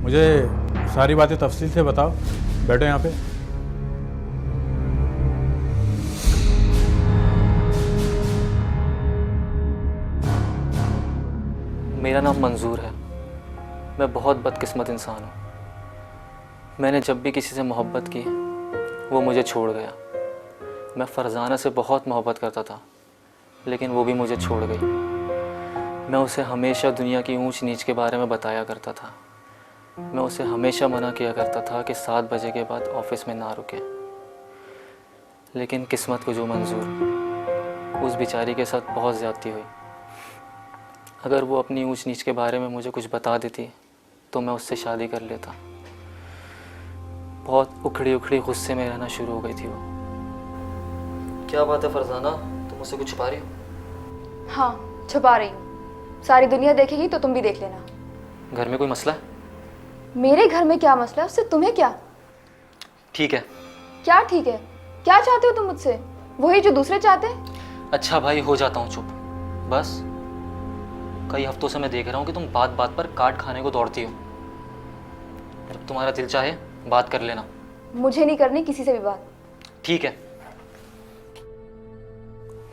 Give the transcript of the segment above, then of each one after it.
मुझे सारी बातें तफसील से बताओ। बैठो यहाँ पे। मेरा नाम मंजूर है। मैं बहुत बदकिस्मत इंसान हूँ। मैंने जब भी किसी से मोहब्बत की वो मुझे छोड़ गया। मैं फरजाना से बहुत मोहब्बत करता था, लेकिन वो भी मुझे छोड़ गई। मैं उसे हमेशा दुनिया की ऊंच नीच के बारे में बताया करता था। मैं उसे हमेशा मना किया करता था कि 7 बजे के बाद ऑफिस में ना रुके। लेकिन किस्मत को जो मंजूर, उस बेचारी के साथ बहुत ज़्यादती हुई। अगर वो अपनी ऊंच नीच के बारे में मुझे कुछ बता देती तो मैं उससे शादी कर लेता। बहुत उखड़ी उखड़ी गुस्से में रहना शुरू हो गई थी वो। क्या बात है फरजाना, तुम मुझसे कुछ छुपा रही हो? हाँ, छुपा रही हूँ। सारी दुनिया देखेगी तो तुम भी देख लेना। घर में कोई मसला है? मेरे घर में क्या मसला है, उससे तुम्हें क्या? ठीक है। क्या ठीक है? क्या चाहते हो तुम मुझसे? वही जो दूसरे चाहते हैं। अच्छा भाई, हो जाता हूँ चुप। बस कई हफ्तों से मैं देख रहा हूँ कि तुम बात बात पर काट खाने को दौड़ती हो। जब तुम्हारा दिल चाहे बात कर लेना। मुझे नहीं करनी किसी से भी बात। ठीक है।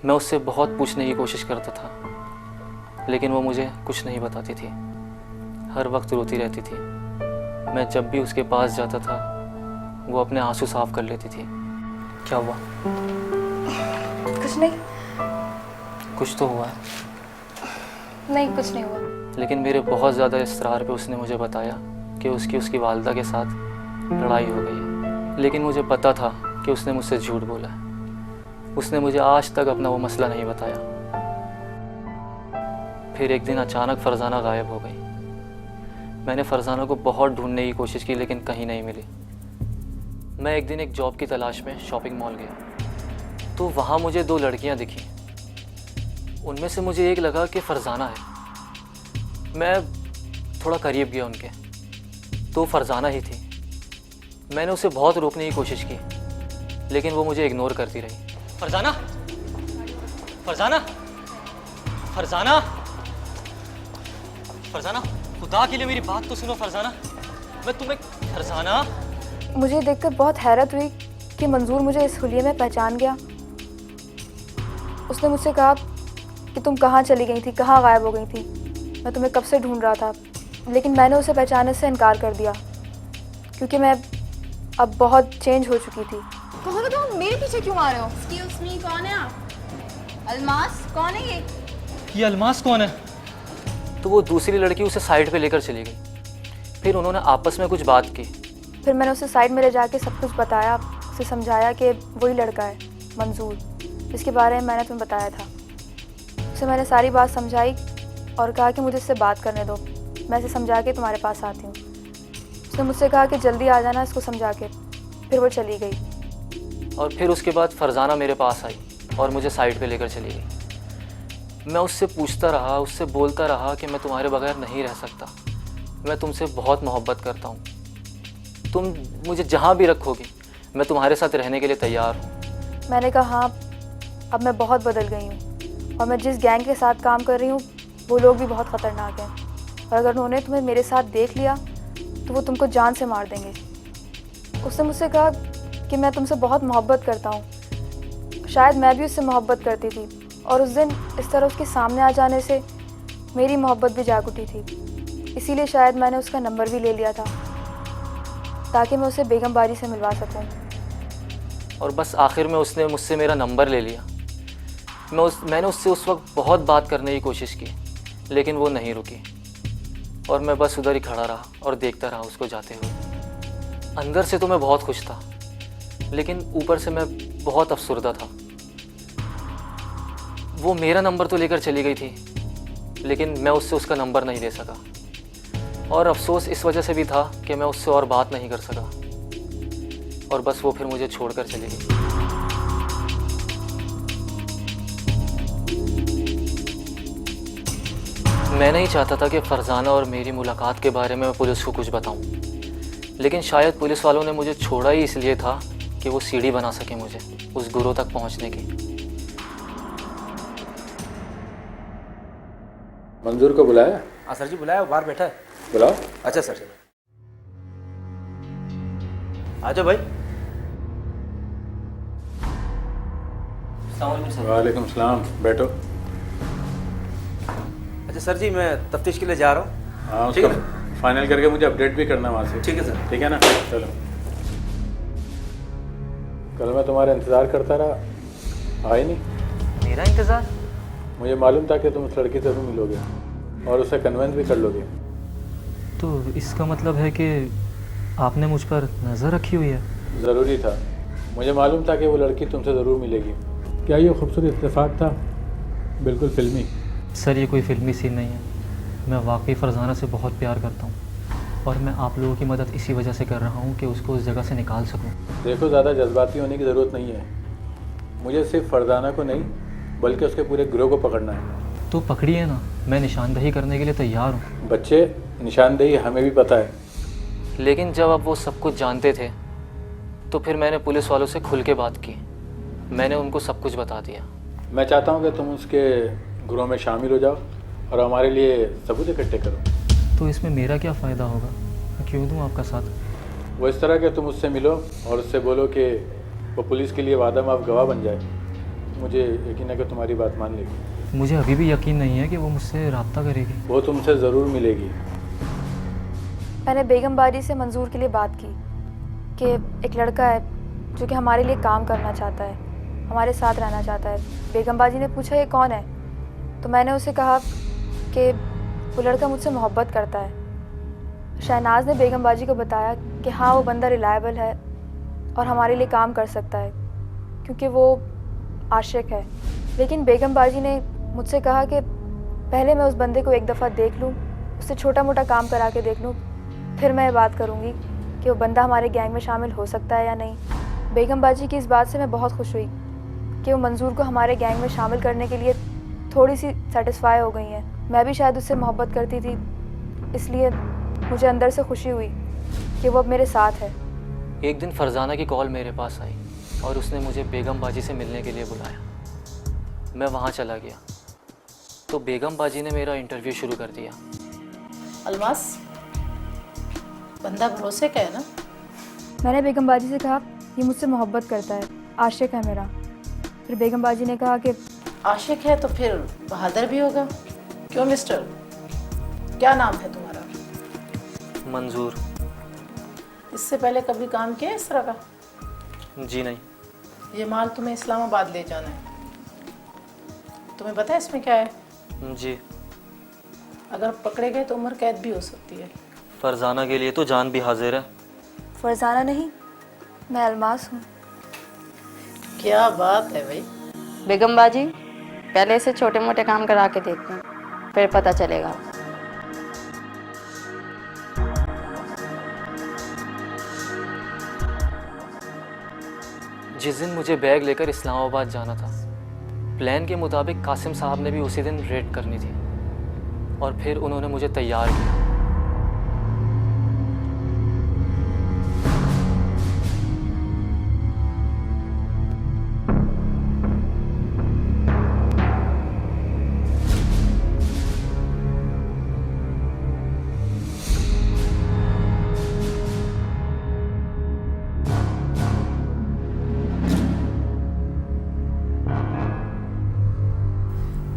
मैं उससे बहुत पूछने की कोशिश करता था, लेकिन वो मुझे कुछ नहीं बताती थी। हर वक्त रोती रहती थी। मैं जब भी उसके पास जाता था वो अपने आंसू साफ कर लेती थी। क्या हुआ? कुछ नहीं। कुछ तो हुआ है। नहीं, कुछ नहीं हुआ। लेकिन मेरे बहुत ज़्यादा इसरार पे उसने मुझे बताया कि उसकी वालिदा के साथ लड़ाई हो गई है। लेकिन मुझे पता था कि उसने मुझसे झूठ बोला है। उसने मुझे आज तक अपना वो मसला नहीं बताया। फिर एक दिन अचानक फरजाना गायब हो गई। मैंने फरजाना को बहुत ढूंढने की कोशिश की, लेकिन कहीं नहीं मिली। मैं एक दिन एक जॉब की तलाश में शॉपिंग मॉल गया तो वहाँ मुझे 2 लड़कियाँ दिखी। उनमें से मुझे एक लगा कि फरजाना है। मैं थोड़ा करीब गया उनके, तो फरजाना ही थी। मैंने उसे बहुत रोकने की कोशिश की, लेकिन वो मुझे इग्नोर करती रही। फरजाना, फरजाना, फरजाना, फरजाना, खुदा के लिए मेरी बात तो सुनो फरजाना। मैं तुम्हें फरजाना। मुझे देखकर बहुत हैरत हुई कि मंजूर मुझे इस हुलिये में पहचान गया। उसने मुझसे कहा कि तुम कहाँ चली गई थी, कहाँ गायब हो गई थी। मैं तुम्हें कब से ढूंढ रहा था, लेकिन मैंने उसे पहचानने से इनकार कर दिया, क्योंकि मैं अब बहुत चेंज हो चुकी थी। कौन हो तुम? मेरे पीछे क्यों आ रहे हो? एक्सक्यूज मी, कौन है आप? अलमास? कौन है ये? ये अलमास कौन है? तो वो दूसरी लड़की उसे साइड पे लेकर चली गई। फिर उन्होंने आपस में कुछ बात की। फिर मैंने उसे साइड में ले जाके सब कुछ बताया, उसे समझाया कि वही लड़का है मंजूर, जिसके बारे में मैंने तुम्हें बताया था। उसे मैंने सारी बात समझाई और कहा कि मुझे इससे बात करने दो, मैं इसे समझा के तुम्हारे पास आती हूँ। उसने मुझसे कहा कि जल्दी आ जाना इसको समझा के। फिर वो चली गई। और फिर उसके बाद फरजाना मेरे पास आई और मुझे साइड पे लेकर चली गई। मैं उससे पूछता रहा, उससे बोलता रहा कि मैं तुम्हारे बगैर नहीं रह सकता। मैं तुमसे बहुत मोहब्बत करता हूँ। तुम मुझे जहाँ भी रखोगी मैं तुम्हारे साथ रहने के लिए तैयार हूँ। मैंने कहा हाँ, अब मैं बहुत बदल गई हूँ और मैं जिस गैंग के साथ काम कर रही हूँ वो लोग भी बहुत ख़तरनाक हैं, और अगर उन्होंने तुम्हें मेरे साथ देख लिया तो वो तुमको जान से मार देंगे। उसने मुझसे कहा कि मैं तुमसे बहुत मोहब्बत करता हूँ। शायद मैं भी उससे मोहब्बत करती थी, और उस दिन इस तरह उसके सामने आ जाने से मेरी मोहब्बत भी जाग उठी थी। इसीलिए शायद मैंने उसका नंबर भी ले लिया था, ताकि मैं उसे बेगम बारी से मिलवा सकूं। और बस आखिर में उसने मुझसे मेरा नंबर ले लिया। मैंने उससे उस वक्त बहुत बात करने की कोशिश की, लेकिन वो नहीं रुकी, और मैं बस उधर ही खड़ा रहा और देखता रहा उसको जाते हुए। अंदर से तो मैं बहुत खुश था, लेकिन ऊपर से मैं बहुत अफसुर्दा था। वो मेरा नंबर तो लेकर चली गई थी, लेकिन मैं उससे उसका नंबर नहीं ले सका, और अफसोस इस वजह से भी था कि मैं उससे और बात नहीं कर सका, और बस वो फिर मुझे छोड़कर चली गई। मैं नहीं चाहता था कि फरजाना और मेरी मुलाकात के बारे में मैं पुलिस को कुछ बताऊं, लेकिन शायद पुलिस वालों ने मुझे छोड़ा ही इसलिए था कि वो सीढ़ी बना सके मुझे उस गुरु तक पहुंचने की। मंजूर को बुलाया? हाँ सर जी, बुलाया, वो बाहर बैठा है। बुलाओ। अच्छा सर। आ जाओ भाई। वालेकुम सलाम, बैठो। अच्छा सर जी, मैं तफ्तीश के लिए जा रहा हूँ। हाँ, ठीक उसका है। फाइनल करके मुझे अपडेट भी करना वहाँ से। ठीक है सर। ठीक है ना, चलो। कल मैं तुम्हारा इंतज़ार करता रहा, आए नहीं। मेरा इंतज़ार? मुझे मालूम था कि तुम उस लड़की से भी मिलोगे और उसे कन्वेंस भी कर लोगे। तो इसका मतलब है कि आपने मुझ पर नज़र रखी हुई है? ज़रूरी था, मुझे मालूम था कि वो लड़की तुमसे ज़रूर मिलेगी। क्या ये खूबसूरत इत्तेफाक था? बिल्कुल फिल्मी। सर, ये कोई फिल्मी सीन नहीं है। मैं वाकई फ़रज़ाना से बहुत प्यार करता हूँ और मैं आप लोगों की मदद इसी वजह से कर रहा हूँ कि उसको उस जगह से निकाल सकूँ। देखो, ज़्यादा जज्बाती होने की ज़रूरत नहीं है। मुझे सिर्फ फरजाना को नहीं बल्कि उसके पूरे गिरोह को पकड़ना है। तो पकड़िए ना, मैं निशानदही करने के लिए तैयार हूँ। बच्चे, निशानदेही हमें भी पता है। लेकिन जब अब वो सब कुछ जानते थे तो फिर मैंने पुलिस वालों से खुल के बात की। मैंने उनको सब कुछ बता दिया। मैं चाहता हूँ कि तुम उसके गिरोह में शामिल हो जाओ और हमारे लिए सबूत इकट्ठे करो। तो इसमें मेरा क्या फ़ायदा होगा? मैं क्यों दूँ आपका साथ? वो इस तरह के तुम उससे मिलो और उससे बोलो कि वो पुलिस के लिए वादा माफ गवाह बन जाए। मुझे यकीन है कि तुम्हारी बात मान लेगी। मुझे अभी भी यकीन नहीं है कि वो मुझसे रब्ता करेगी। वो तुमसे ज़रूर मिलेगी। मैंने बेगम बाजी से मंजूर के लिए बात की कि एक लड़का है जो कि हमारे लिए काम करना चाहता है, हमारे साथ रहना चाहता है। बेगम बाजी ने पूछा ये कौन है, तो मैंने उसे कहा कि वो लड़का मुझसे मोहब्बत करता है। शहनाज ने बेगम बाजी को बताया कि हाँ, वो बंदा रिलायबल है और हमारे लिए काम कर सकता है क्योंकि वो आशिक है। लेकिन बेगम बाजी ने मुझसे कहा कि पहले मैं उस बंदे को एक दफ़ा देख लूँ, उससे छोटा मोटा काम करा के देख लूँ, फिर मैं बात करूँगी कि वो बंदा हमारे गैंग में शामिल हो सकता है या नहीं। बेगम बाजी की इस बात से मैं बहुत खुश हुई कि वो मंजूर को हमारे गैंग में शामिल करने के लिए थोड़ी सी सेटिस्फाई हो गई हैं। मैं भी शायद उससे मोहब्बत करती थी, इसलिए मुझे अंदर से खुशी हुई कि वो अब मेरे साथ है। एक दिन फरजाना की कॉल मेरे पास आई और उसने मुझे बेगम बाजी से मिलने के लिए बुलाया। मैं वहाँ चला गया तो बेगम बाजी ने मेरा इंटरव्यू शुरू कर दिया। अलमास, बंदा भरोसे का है ना? मैंने बेगम बाजी से कहा ये मुझसे मोहब्बत करता है, आशिक है मेरा। फिर बेगम बाजी ने कहा कि आशिक है तो फिर बहादुर भी होगा। क्यों मिस्टर, क्या नाम है तुम्हारा? मंजूर। इससे पहले कभी काम किया इस तरह का? जी नहीं। ये माल तुम्हें इस्लामाबाद ले जाना है। तुम्हें पता है इसमें क्या है? जी। अगर पकड़े गए तो उम्र कैद भी हो सकती है। फरजाना के लिए तो जान भी हाजिर है। फरजाना नहीं, मैं अलमास हूँ। क्या बात है भाई। बेगम बाजी, पहले से छोटे मोटे काम करा के देखते हैं, फिर पता चलेगा। जिस दिन मुझे बैग लेकर इस्लामाबाद जाना था, प्लान के मुताबिक कासिम साहब ने भी उसी दिन रेड करनी थी और फिर उन्होंने मुझे तैयार किया।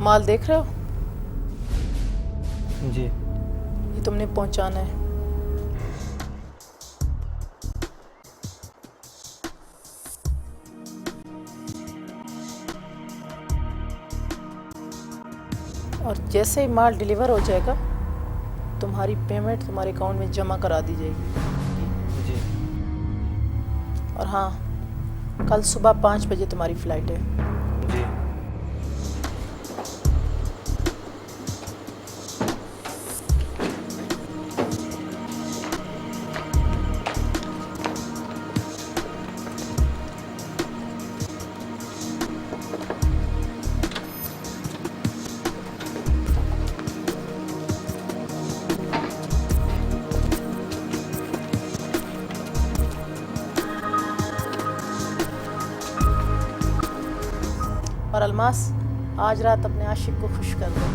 माल देख रहे हो? जी। ये तुमने पहुंचाना है। और जैसे ही माल डिलीवर हो जाएगा, तुम्हारी पेमेंट तुम्हारे अकाउंट में जमा करा दी जाएगी। जी। और हाँ, कल सुबह 5 बजे तुम्हारी फ़्लाइट है। जी। और अलमास, आज रात अपने आशिक को खुश कर दो।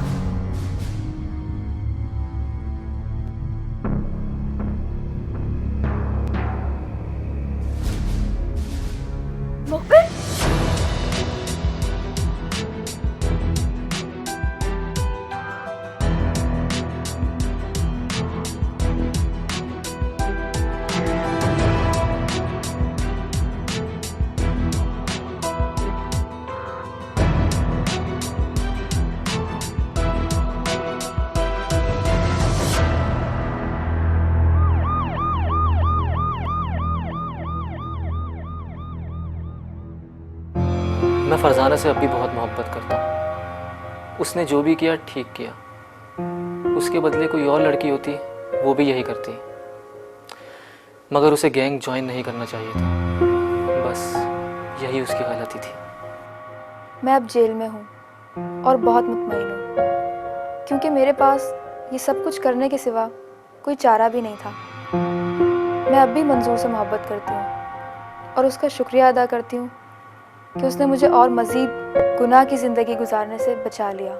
फरजाना से अब भी बहुत मोहब्बत करता हूँ। उसने जो भी किया ठीक किया। उसके बदले कोई और लड़की होती वो भी यही करती, मगर उसे गैंग ज्वाइन नहीं करना चाहिए था। बस यही उसकी गलती थी। मैं अब जेल में हूँ और बहुत मुतमईन हूँ, क्योंकि मेरे पास ये सब कुछ करने के सिवा कोई चारा भी नहीं था। मैं अब भी मंजूर से मोहब्बत करती हूँ और उसका शुक्रिया अदा करती हूँ कि उसने मुझे और मज़ीद गुनाह की ज़िंदगी गुजारने से बचा लिया।